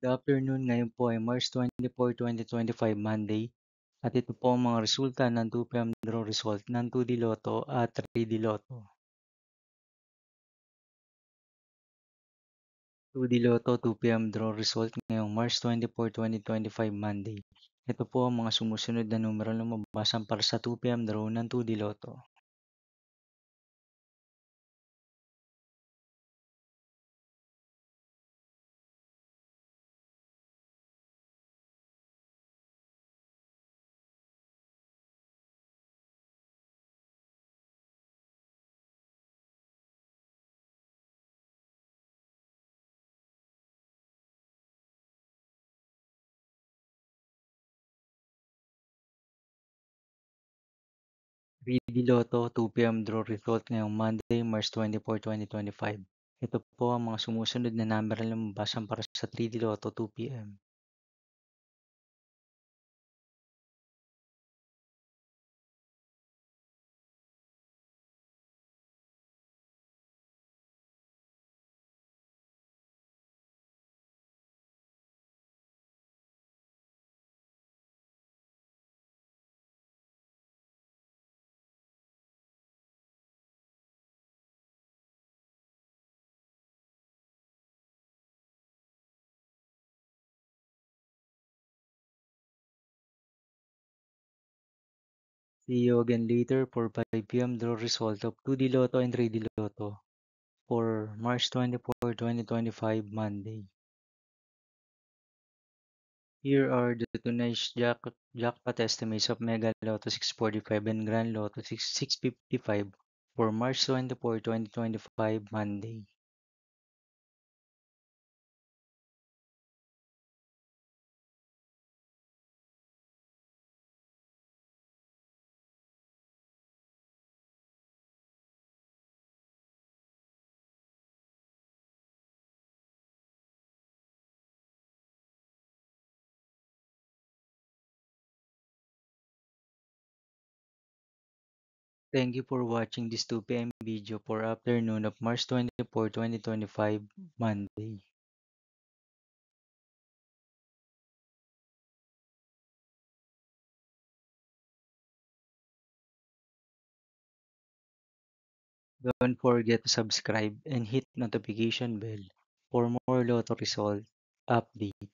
Good afternoon, ngayon po ay March 24, 2025, Monday. At ito po ang mga resulta ng 2 p.m. draw result ng 2D Lotto at 3D Lotto. 2D Lotto 2 p.m. draw result ngayong March 24, 2025, Monday. Ito po ang mga sumusunod na numero na mababasan para sa 2 p.m. draw ng 2D Lotto. 3D Lotto 2 p.m. draw result ngayong Monday, March 24, 2025. Ito po ang mga sumusunod na numero na mababasan para sa 3D Lotto 2 p.m. See you again later for 5 p.m. draw result of 2D Lotto and 3D Lotto for March 24, 2025, Monday. Here are the tonight's jackpot estimates of Mega Lotto 645 and Grand Lotto 655 for March 24, 2025, Monday. Thank you for watching this 2 p.m. video for afternoon of March 24, 2025, Monday. Don't forget to subscribe and hit notification bell for more Lotto result update.